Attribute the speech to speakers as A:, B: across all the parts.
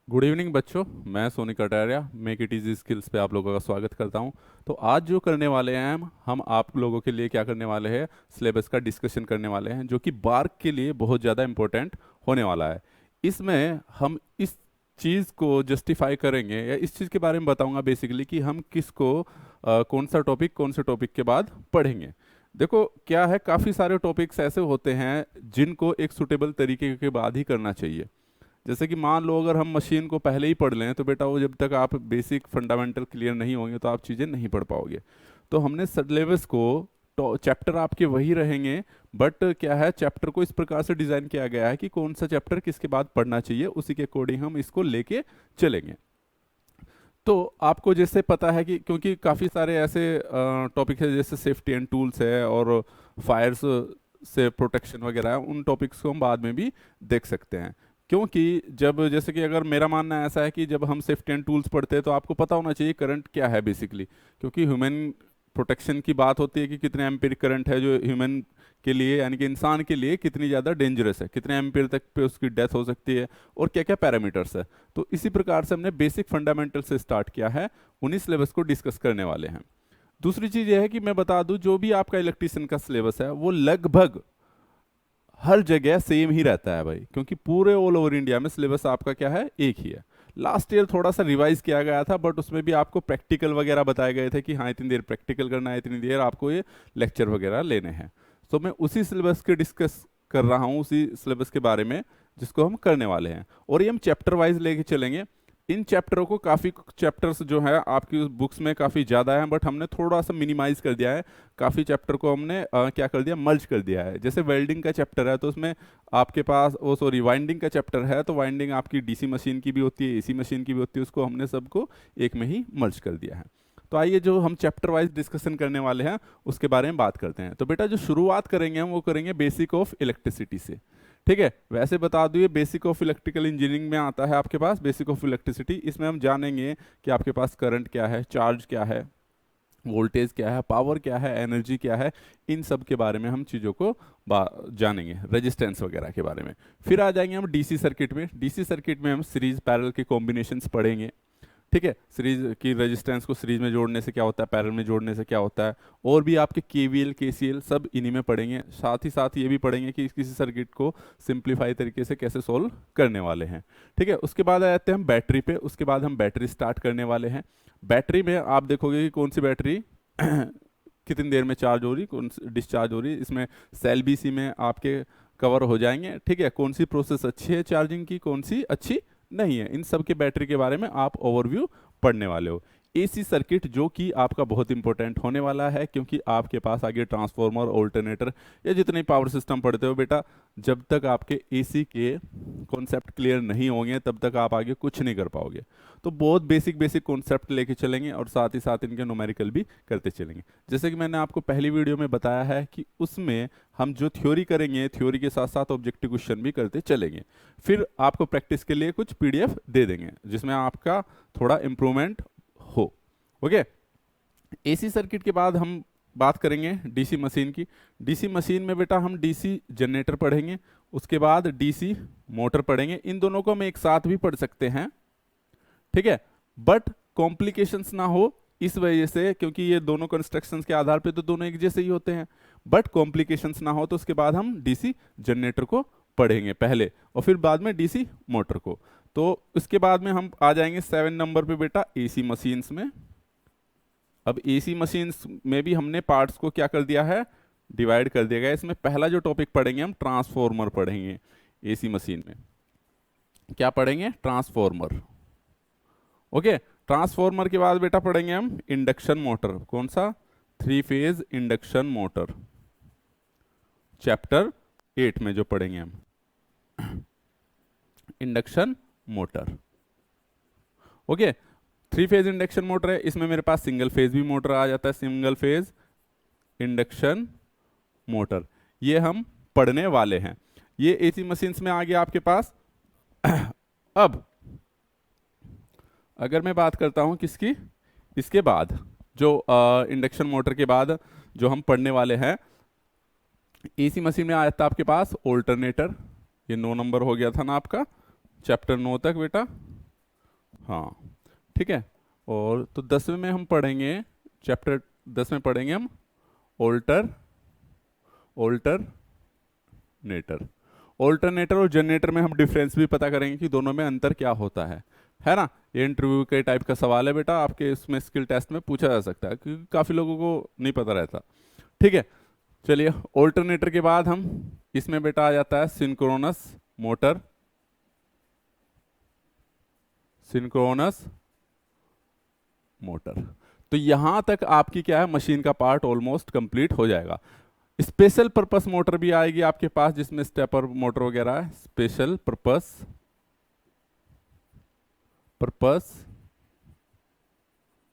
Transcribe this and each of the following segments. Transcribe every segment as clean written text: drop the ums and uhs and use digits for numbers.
A: Good evening बच्चों। मैं Soni Kataria make it easy skills पे आप लोगों का स्वागत करता हूं। तो आज जो करने वाले हैं हम आप लोगों के लिए क्या करने वाले हैं, सिलेबस का डिस्कशन करने वाले हैं जो कि बार्क के लिए बहुत ज़्यादा इम्पोर्टेंट होने वाला है। इसमें हम इस चीज़ को जस्टिफाई करेंगे या इस चीज़ के बारे में बताऊंगा बेसिकली कि हम किसको कौन से टॉपिक के बाद पढ़ेंगे। देखो क्या है, काफ़ी सारे टॉपिक्स ऐसे होते हैं जिनको एक सुटेबल तरीके के बाद ही करना चाहिए। जैसे कि मान लो अगर हम मशीन को पहले ही पढ़ लें तो बेटा वो जब तक आप बेसिक फंडामेंटल क्लियर नहीं होंगे तो आप चीज़ें नहीं पढ़ पाओगे। तो हमने सिलेबस को तो चैप्टर आपके वही रहेंगे, बट क्या है, चैप्टर को इस प्रकार से डिज़ाइन किया गया है कि कौन सा चैप्टर किसके बाद पढ़ना चाहिए, उसी के अकॉर्डिंग हम इसको लेके चलेंगे। तो आपको जैसे पता है कि क्योंकि काफ़ी सारे ऐसे टॉपिक है जैसे सेफ्टी एंड टूल्स है और फायर्स से प्रोटेक्शन वगैरह है, उन टॉपिक्स को हम बाद में भी देख सकते हैं। क्योंकि जब जैसे कि अगर मेरा मानना ऐसा है कि जब हम सेफ्टी एंड टूल्स पढ़ते हैं तो आपको पता होना चाहिए करंट क्या है बेसिकली, क्योंकि ह्यूमन प्रोटेक्शन की बात होती है कि कितने एम्पीयर करंट है जो ह्यूमन के लिए यानी कि इंसान के लिए कितनी ज़्यादा डेंजरस है, कितने एम्पीयर तक पे उसकी डेथ हो सकती है और क्या क्या पैरामीटर्स है। तो इसी प्रकार से हमने बेसिक फंडामेंटल से स्टार्ट किया है, उन्हीं सिलेबस को डिस्कस करने वाले हैं। दूसरी चीज़ यह है कि मैं बता दूं जो भी आपका इलेक्ट्रिशियन का सिलेबस है वो लगभग हर जगह सेम ही रहता है भाई, क्योंकि पूरे ऑल ओवर इंडिया में सिलेबस आपका क्या है, एक ही है। लास्ट ईयर थोड़ा सा रिवाइज किया गया था, बट उसमें भी आपको प्रैक्टिकल वगैरह बताए गए थे कि हाँ इतनी देर प्रैक्टिकल करना है, इतनी देर आपको ये लेक्चर वगैरह लेने हैं। तो मैं उसी सिलेबस के डिस्कस कर रहा हूँ, उसी सिलेबस के बारे में जिसको हम करने वाले हैं, और ये हम चैप्टर वाइज लेके चलेंगे। इन चैप्टरों को काफ़ी चैप्टर्स जो है आपकी बुक्स में काफ़ी ज़्यादा है, बट हमने थोड़ा सा मिनिमाइज कर दिया है। काफ़ी चैप्टर को हमने क्या कर दिया, मर्ज कर दिया है। जैसे वेल्डिंग का चैप्टर है तो उसमें आपके पास वो सॉरी वाइंडिंग का चैप्टर है, तो वाइंडिंग आपकी डीसी मशीन की भी होती है, एसी मशीन की भी होती है, उसको हमने सबको एक में ही मर्ज कर दिया है। तो आइए जो हम चैप्टर वाइज डिस्कशन करने वाले हैं उसके बारे में बात करते हैं। तो बेटा जो शुरुआत करेंगे हम वो करेंगे बेसिक ऑफ इलेक्ट्रिसिटी से। ठीक है, वैसे बता दूँ ये बेसिक ऑफ इलेक्ट्रिकल इंजीनियरिंग में आता है आपके पास, बेसिक ऑफ इलेक्ट्रिसिटी। इसमें हम जानेंगे कि आपके पास करंट क्या है, चार्ज क्या है, वोल्टेज क्या है, पावर क्या है, एनर्जी क्या है, इन सब के बारे में हम चीज़ों को जानेंगे, रेजिस्टेंस वगैरह के बारे में। फिर आ जाएंगे हम डीसी सर्किट में। डीसी सर्किट में हम सीरीज पैरेलल के कॉम्बिनेशंस पढ़ेंगे। ठीक है, सीरीज की रेजिस्टेंस को सीरीज में जोड़ने से क्या होता है, पैरेलल में जोड़ने से क्या होता है, और भी आपके केवीएल केसीएल सब इन्हीं में पढ़ेंगे। साथ ही साथ ये भी पढ़ेंगे कि किसी सर्किट को सिंप्लीफाई तरीके से कैसे सोल्व करने वाले हैं। ठीक है, उसके बाद आ जाते हैं हम बैटरी पे। उसके बाद हम बैटरी स्टार्ट करने वाले हैं। बैटरी में आप देखोगे कि कौन सी बैटरी कितनी देर में चार्ज हो रही, कौन सी डिस्चार्ज हो रही, इसमें सेल बीसी में आपके कवर हो जाएंगे। ठीक है, कौन सी प्रोसेस अच्छी है चार्जिंग की, कौन सी अच्छी नहीं है, इन सब के बैटरी के बारे में आप ओवरव्यू पढ़ने वाले हो। एसी सर्किट जो कि आपका बहुत इंपॉर्टेंट होने वाला है, क्योंकि आपके पास आगे ट्रांसफार्मर, ऑल्टरनेटर या जितने पावर सिस्टम पढ़ते हो बेटा, जब तक आपके एसी के कॉन्सेप्ट क्लियर नहीं होंगे तब तक आप आगे कुछ नहीं कर पाओगे। तो बहुत बेसिक बेसिक कॉन्सेप्ट लेके चलेंगे और साथ ही साथ इनके न्यूमेरिकल भी करते चलेंगे। जैसे कि मैंने आपको पहली वीडियो में बताया है कि उसमें हम जो थ्योरी करेंगे, थ्योरी के साथ साथ ऑब्जेक्टिव क्वेश्चन भी करते चलेंगे। फिर आपको प्रैक्टिस के लिए कुछ पीडीएफ दे देंगे जिसमें आपका थोड़ा इम्प्रूवमेंट हो। ओके, एसी सर्किट के बाद हम बात करेंगे डीसी मशीन की। डीसी मशीन में बेटा हम डीसी जनरेटर पढ़ेंगे, उसके बाद डीसी मोटर पढ़ेंगे। इन दोनों को हम एक साथ भी पढ़ सकते हैं, ठीक है, बट कॉम्प्लिकेशंस ना हो इस वजह से, क्योंकि ये दोनों कंस्ट्रक्शंस के आधार पे तो दोनों एक जैसे ही होते हैं, बट कॉम्प्लिकेशंस ना हो तो उसके बाद हम डीसी जनरेटर को पढ़ेंगे पहले और फिर बाद में डीसी मोटर को। तो उसके बाद में हम आ जाएंगे 7 नंबर पे बेटा एसी मशीन्स में। अब एसी मशीन्स में भी हमने पार्ट्स को क्या कर दिया है, डिवाइड कर दिया गया। इसमें पहला जो टॉपिक पढ़ेंगे हम ट्रांसफॉर्मर पढ़ेंगे। एसी मशीन में क्या पढ़ेंगे, ट्रांसफॉर्मर। ओके, ट्रांसफॉर्मर के बाद बेटा पढ़ेंगे हम इंडक्शन मोटर। कौन सा, 3 फेज इंडक्शन मोटर, चैप्टर 8 में जो पढ़ेंगे हम induction motor. Okay, 3 phase induction motor है, इसमें मेरे पास सिंगल फेज भी मोटर आ जाता है, सिंगल फेज इंडक्शन मोटर, ये हम पढ़ने वाले हैं। ये एसी मशीन्स में आ गया आपके पास। अब अगर मैं बात करता हूं किसकी, इसके बाद जो इंडक्शन मोटर के बाद जो हम पढ़ने वाले हैं, एसी मशीन में आया था आपके पास ऑल्टरनेटर। ये 9 नंबर हो गया था ना आपका, चैप्टर 9 तक बेटा। हाँ ठीक है। और तो 10वें में हम पढ़ेंगे, चैप्टर 10 में पढ़ेंगे हम ऑल्टरनेटर। ऑल्टरनेटर और जनरेटर में हम डिफरेंस भी पता करेंगे कि दोनों में अंतर क्या होता है ना। ये इंटरव्यू के टाइप का सवाल है बेटा, आपके इसमें स्किल टेस्ट में पूछा जा सकता है क्योंकि काफ़ी लोगों को नहीं पता रहता। ठीक है, चलिए ऑल्टरनेटर के बाद हम इसमें बेटा आ जाता है सिंक्रोनस मोटर। सिंक्रोनस मोटर, तो यहां तक आपकी क्या है, मशीन का पार्ट ऑलमोस्ट कंप्लीट हो जाएगा। स्पेशल पर्पस मोटर भी आएगी आपके पास जिसमें स्टेपर मोटर वगैरह है। स्पेशल पर्पस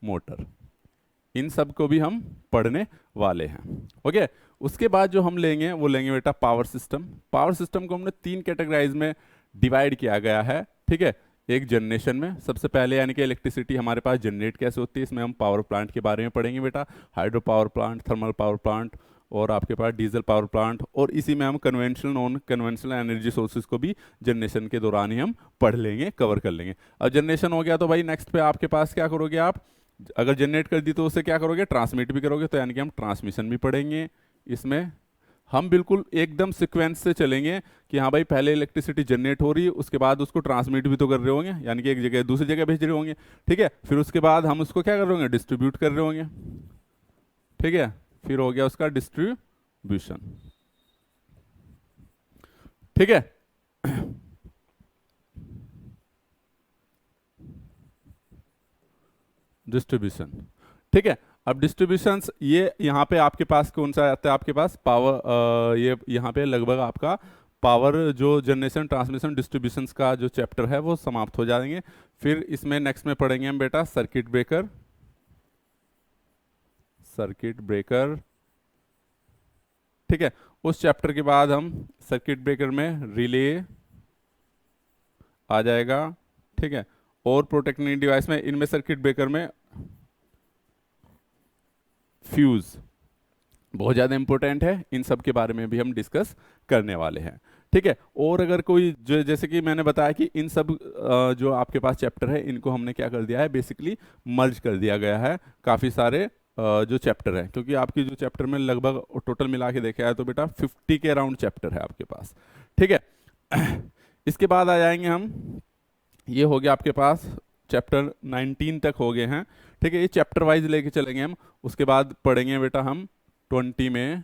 A: मोटर, इन सब को भी हम पढ़ने वाले हैं। ओके, उसके बाद जो हम लेंगे वो लेंगे बेटा पावर सिस्टम। पावर सिस्टम को हमने 3 कैटेगराइज में डिवाइड किया गया है। ठीक है, एक जनरेशन में सबसे पहले यानी कि इलेक्ट्रिसिटी हमारे पास जनरेट कैसे होती है, इसमें हम पावर प्लांट के बारे में पढ़ेंगे बेटा, hydro power plant, thermal power plant और आपके पास डीजल पावर प्लांट। और इसी में हम conventional non conventional energy sources को भी जनरेशन के दौरान ही हम पढ़ लेंगे, कवर कर लेंगे। अब जनरेशन हो गया तो भाई नेक्स्ट पे आपके पास क्या करोगे आप, अगर जनरेट कर दी तो उसे क्या करोगे, ट्रांसमिट भी करोगे, तो यानी कि हम ट्रांसमिशन भी पढ़ेंगे। इसमें हम बिल्कुल एकदम सीक्वेंस से चलेंगे कि हाँ भाई पहले इलेक्ट्रिसिटी जनरेट हो रही है, उसके बाद उसको ट्रांसमिट भी तो कर रहे होंगे, यानी कि एक जगह दूसरी जगह भेज रहे होंगे। ठीक है, फिर उसके बाद हम उसको क्या कर रहे होंगे, डिस्ट्रीब्यूट कर रहे होंगे। ठीक है, फिर हो गया उसका डिस्ट्रीब्यूशन। ठीक है, डिस्ट्रीब्यूशन। ठीक है, अब डिस्ट्रीब्यूशंस ये यहाँ पे आपके पास कौन सा आता है, आपके पास पावर, ये यहाँ पे लगभग आपका पावर जो जनरेशन ट्रांसमिशन डिस्ट्रीब्यूशंस का जो चैप्टर है वो समाप्त हो जाएंगे। फिर इसमें नेक्स्ट में पढ़ेंगे हम बेटा सर्किट ब्रेकर। सर्किट ब्रेकर, ठीक है, उस चैप्टर के बाद हम सर्किट ब्रेकर में रिले आ जाएगा। ठीक है, और प्रोटेक्टिंग डिवाइस में, इनमें सर्किट ब्रेकर में फ्यूज बहुत ज़्यादा इंपॉर्टेंट है, इन सब के बारे में भी हम डिस्कस करने वाले हैं। ठीक है, और अगर कोई जो जैसे कि मैंने बताया कि इन सब जो आपके पास चैप्टर है इनको हमने क्या कर दिया है, बेसिकली मर्ज कर दिया गया है काफ़ी सारे जो चैप्टर है, क्योंकि आपकी जो चैप्टर में लगभग टोटल मिला के देखा है तो बेटा 50 के अराउंड चैप्टर है आपके पास। ठीक है, इसके बाद आ जाएंगे हम, ये हो गया आपके पास चैप्टर 19 तक हो गए हैं। ठीक है, ये चैप्टर वाइज लेके चलेंगे हम। उसके बाद पढ़ेंगे बेटा हम 20 में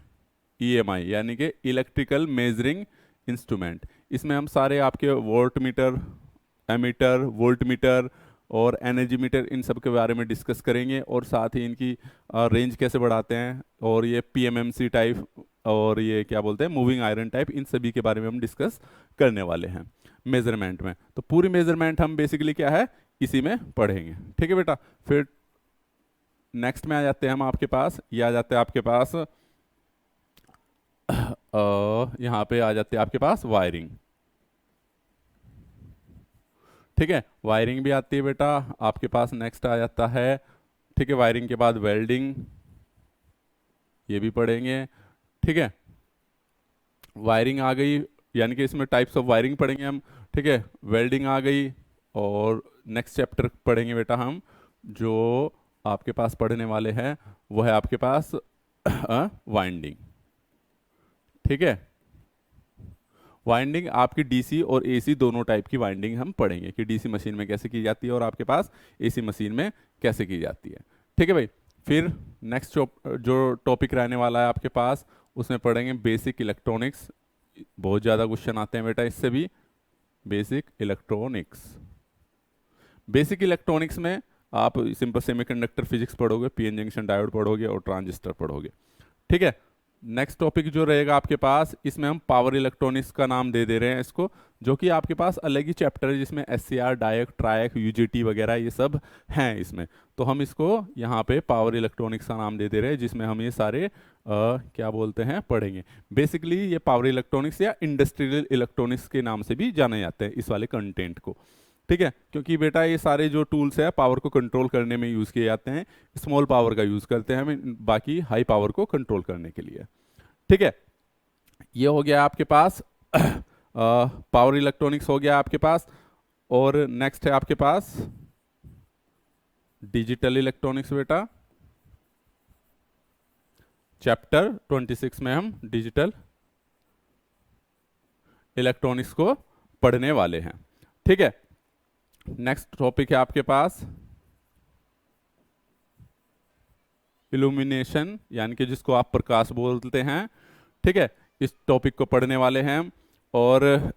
A: EMI यानी कि इलेक्ट्रिकल मेजरिंग इंस्ट्रूमेंट। इसमें हम सारे आपके voltmeter, ammeter, voltmeter और एनर्जी मीटर इन सब के बारे में डिस्कस करेंगे, और साथ ही इनकी रेंज कैसे बढ़ाते हैं, और ये PMMC टाइप और ये क्या बोलते हैं मूविंग आयरन टाइप, इन सभी के बारे में हम डिस्कस करने वाले हैं मेजरमेंट में। तो पूरी मेजरमेंट हम बेसिकली क्या है इसी में पढ़ेंगे। ठीक है बेटा, फिर नेक्स्ट में आ जाते हैं हम आपके पास, ये आ जाते हैं आपके पास यहाँ पे आ जाते हैं आपके पास वायरिंग। ठीक है, वायरिंग भी आती है बेटा आपके पास। नेक्स्ट आ जाता है, ठीक है, वायरिंग के बाद वेल्डिंग, ये भी पढ़ेंगे। ठीक है, वायरिंग आ गई, यानी कि इसमें टाइप्स ऑफ वायरिंग पढ़ेंगे हम। ठीक है, वेल्डिंग आ गई, और नेक्स्ट चैप्टर पढ़ेंगे बेटा हम जो आपके पास पढ़ने वाले हैं वो है आपके पास वाइंडिंग। ठीक है, वाइंडिंग आपकी डीसी और एसी दोनों टाइप की वाइंडिंग हम पढ़ेंगे कि डीसी मशीन में कैसे की जाती है और आपके पास एसी मशीन में कैसे की जाती है। ठीक है भाई, फिर नेक्स्ट जो टॉपिक रहने वाला है आपके पास उसमें पढ़ेंगे बेसिक इलेक्ट्रॉनिक्स। बहुत ज़्यादा क्वेश्चन आते हैं बेटा इससे भी। बेसिक इलेक्ट्रॉनिक्स, बेसिक इलेक्ट्रॉनिक्स में आप सिंपल सेमीकंडक्टर फिजिक्स पढ़ोगे, पीएन जंक्शन डायोड पढ़ोगे और ट्रांजिस्टर पढ़ोगे। ठीक है, नेक्स्ट टॉपिक जो रहेगा आपके पास, इसमें हम पावर इलेक्ट्रॉनिक्स का नाम दे रहे हैं इसको, जो कि आपके पास अलग ही चैप्टर है जिसमें SCR, डायक, ट्रायक, UJT वगैरह ये सब हैं इसमें। तो हम इसको यहाँ पे पावर इलेक्ट्रॉनिक्स का नाम दे रहे हैं जिसमें हम ये सारे क्या बोलते हैं पढ़ेंगे। बेसिकली ये पावर इलेक्ट्रॉनिक्स या इंडस्ट्रियल इलेक्ट्रॉनिक्स के नाम से भी जाने जाते हैं इस वाले कंटेंट को। ठीक है, क्योंकि बेटा ये सारे जो टूल्स है पावर को कंट्रोल करने में यूज़ किए जाते हैं। स्मॉल पावर का यूज़ करते हैं हम बाकी हाई पावर को कंट्रोल करने के लिए। ठीक है, ये हो गया आपके पास पावर इलेक्ट्रॉनिक्स हो गया आपके पास। और नेक्स्ट है आपके पास डिजिटल इलेक्ट्रॉनिक्स बेटा, चैप्टर 26 में हम डिजिटल इलेक्ट्रॉनिक्स को पढ़ने वाले हैं। ठीक है, नेक्स्ट टॉपिक है आपके पास इल्यूमिनेशन, यानी कि जिसको आप प्रकाश बोलते हैं। ठीक है, इस टॉपिक को पढ़ने वाले हैं हम। और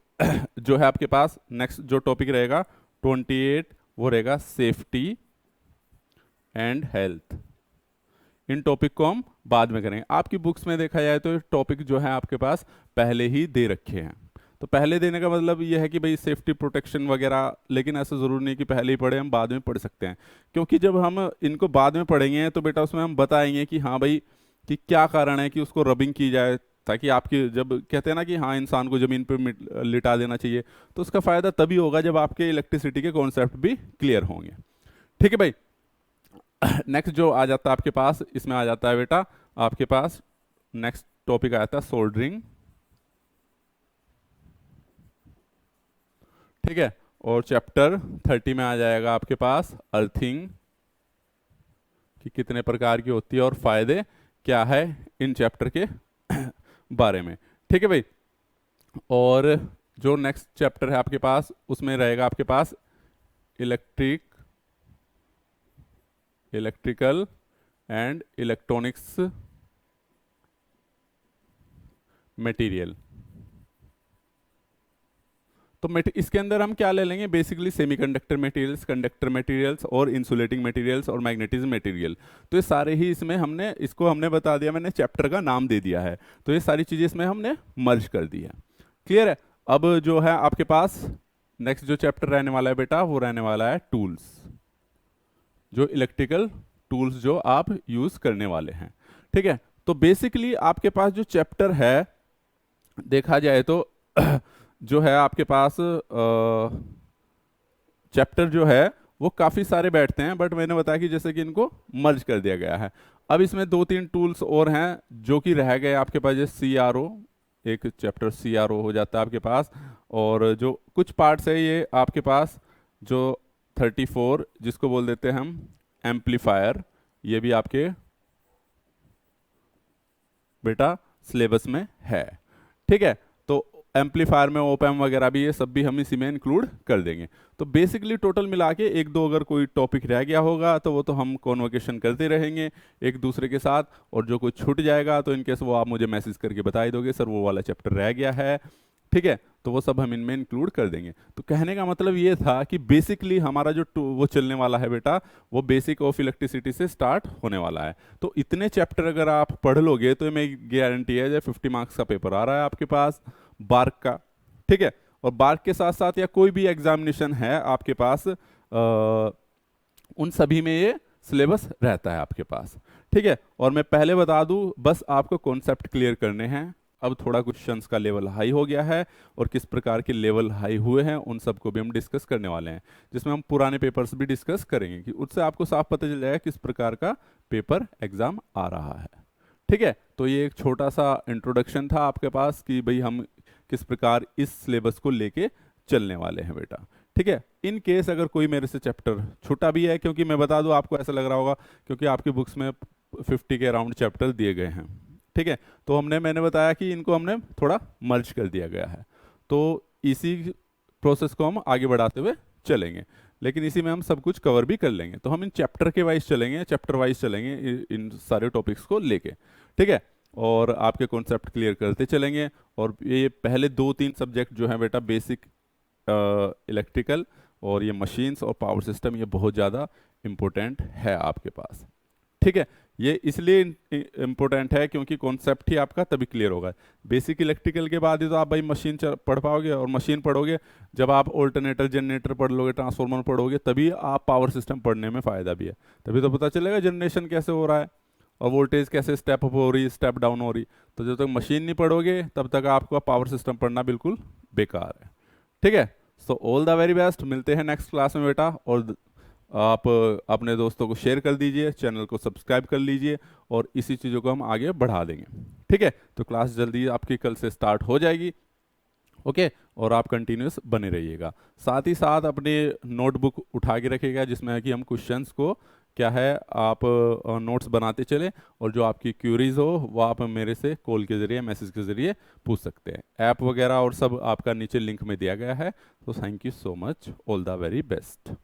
A: जो है आपके पास नेक्स्ट जो टॉपिक रहेगा 28, वो रहेगा safety and health. In topic को हम बाद में करेंगे। आपकी बुक्स में देखा जाए तो टॉपिक जो है आपके पास पहले ही दे रखे हैं। तो पहले देने का मतलब ये है कि भाई सेफ्टी प्रोटेक्शन वगैरह, लेकिन ऐसा ज़रूरी नहीं कि पहले ही पढ़े, हम बाद में पढ़ सकते हैं। क्योंकि जब हम इनको बाद में पढ़ेंगे तो बेटा उसमें हम बताएंगे कि हाँ भाई कि क्या कारण है कि उसको रबिंग की जाए, ताकि आपकी जब कहते हैं ना कि हाँ इंसान को ज़मीन पर लिटा देना चाहिए, तो उसका फ़ायदा तभी होगा जब आपके इलेक्ट्रिसिटी के कॉन्सेप्ट भी क्लियर होंगे। ठीक है भाई, नेक्स्ट जो आ जाता है आपके पास, इसमें आ जाता है बेटा आपके पास नेक्स्ट टॉपिक आ जाता है सोल्डरिंग। ठीक है, और चैप्टर 30 में आ जाएगा आपके पास अर्थिंग, कि कितने प्रकार की होती है और फायदे क्या है इन चैप्टर के बारे में। ठीक है भाई, और जो नेक्स्ट चैप्टर है आपके पास उसमें रहेगा आपके पास इलेक्ट्रिकल एंड इलेक्ट्रॉनिक्स मटेरियल। तो इसके अंदर हम क्या ले लेंगे, basically semiconductor materials, conductor materials और इंसुलेटिंग मटेरियल्स और मैग्नेटिज्म मटेरियल। तो ये सारे ही इसमें हमने बता दिया, मैंने चैप्टर का नाम दे दिया है। तो ये सारी चीज़ें इसमें हमने मर्ज कर दी है। क्लियर है। अब जो है आपके पास नेक्स्ट जो चैप्टर रहने वाला है बेटा, वो रहने वाला है टूल्स, जो इलेक्ट्रिकल टूल्स जो आप यूज करने वाले हैं। ठीक है, तो बेसिकली आपके पास जो चैप्टर है देखा जाए तो जो है आपके पास चैप्टर जो है वो काफ़ी सारे बैठते हैं, बट मैंने बताया कि जैसे कि इनको मर्ज कर दिया गया है। अब इसमें 2-3 टूल्स और हैं जो कि रह गए आपके पास, जैसे CRO, एक चैप्टर CRO हो जाता है आपके पास। और जो कुछ पार्ट्स है ये आपके पास जो 34 जिसको बोल देते हैं हम एम्पलीफायर, ये भी आपके बेटा सिलेबस में है। ठीक है, तो एम्पलीफायर में ओप एम्प वगैरह भी, ये सब भी हम इसी में इंक्लूड कर देंगे। तो बेसिकली टोटल मिला के 1-2 अगर कोई टॉपिक रह गया होगा तो वो तो हम कॉन्वोकेशन करते रहेंगे एक दूसरे के साथ, और जो कुछ छूट जाएगा तो इनकेस वो आप मुझे मैसेज करके बता ही दोगे सर वो वाला चैप्टर रह गया है। ठीक है, तो वो सब हम इनमें इंक्लूड कर देंगे। तो कहने का मतलब ये था कि बेसिकली हमारा जो वो चलने वाला है बेटा, वो बेसिक ऑफ इलेक्ट्रिसिटी से स्टार्ट होने वाला है। तो इतने चैप्टर अगर आप पढ़ लोगे तो मैं गारंटी है 50 मार्क्स का पेपर आ रहा है आपके पास बार्क का। ठीक है, और बार्क के साथ साथ या कोई भी एग्जामिनेशन है आपके पास उन सभी में ये सिलेबस रहता है आपके पास। ठीक है, और मैं पहले बता दूं बस आपको कॉन्सेप्ट क्लियर करने हैं। अब थोड़ा क्वेश्चंस का लेवल हाई हो गया है, और किस प्रकार के लेवल हाई हुए हैं उन सबको भी हम डिस्कस करने वाले हैं, जिसमें हम पुराने पेपर्स भी डिस्कस करेंगे कि उससे आपको साफ पता चल जाएगा किस प्रकार का पेपर एग्जाम आ रहा है। ठीक है, तो ये एक छोटा सा इंट्रोडक्शन था आपके पास कि भाई हम किस प्रकार इस सिलेबस को लेके चलने वाले हैं बेटा। ठीक है, इन केस अगर कोई मेरे से चैप्टर छूटा भी है, क्योंकि मैं बता दूं आपको ऐसा लग रहा होगा क्योंकि आपकी बुक्स में 50 के अराउंड चैप्टर दिए गए हैं। ठीक है, तो मैंने बताया कि इनको हमने थोड़ा मर्ज कर दिया गया है, तो इसी प्रोसेस को हम आगे बढ़ाते हुए चलेंगे, लेकिन इसी में हम सब कुछ कवर भी कर लेंगे। तो हम इन चैप्टर के वाइज चलेंगे, चैप्टर वाइज चलेंगे इन सारे टॉपिक्स को लेके। ठीक है, और आपके कॉन्सेप्ट क्लियर करते चलेंगे। और ये पहले 2-3 सब्जेक्ट जो है बेटा बेसिक इलेक्ट्रिकल और ये मशीन्स और पावर सिस्टम, ये बहुत ज़्यादा इम्पोर्टेंट है आपके पास। ठीक है, ये इसलिए इम्पोर्टेंट है क्योंकि कॉन्सेप्ट ही आपका तभी क्लियर होगा। बेसिक इलेक्ट्रिकल के बाद ही तो आप भाई मशीन पढ़ पाओगे, और मशीन पढ़ोगे जब आप ऑल्टरनेटर जनरेटर पढ़ लोगे, ट्रांसफॉर्मर पढ़ोगे, तभी आप पावर सिस्टम पढ़ने में फ़ायदा भी है। तभी तो पता चलेगा जनरेशन कैसे हो रहा है और वोल्टेज कैसे स्टेप अप हो रही, स्टेप डाउन हो रही। तो जब तक मशीन नहीं पढ़ोगे तब तक आपका पावर सिस्टम पढ़ना बिल्कुल बेकार है। ठीक है, so all the very best, मिलते हैं नेक्स्ट क्लास में बेटा। और आप अपने दोस्तों को शेयर कर दीजिए, चैनल को सब्सक्राइब कर लीजिए, और इसी चीज़ों को हम आगे बढ़ा देंगे। ठीक है, तो क्लास जल्दी आपकी कल से स्टार्ट हो जाएगी, ओके, और आप कंटिन्यूस बने रहिएगा। साथ ही साथ अपने नोटबुक उठा के रखिएगा जिसमें कि हम क्वेश्चंस को क्या है आप नोट्स बनाते चले, और जो आपकी क्यूरीज हो वो आप मेरे से कॉल के ज़रिए मैसेज के ज़रिए पूछ सकते हैं। ऐप वगैरह और सब आपका नीचे लिंक में दिया गया है। तो thank you so much, all the very best.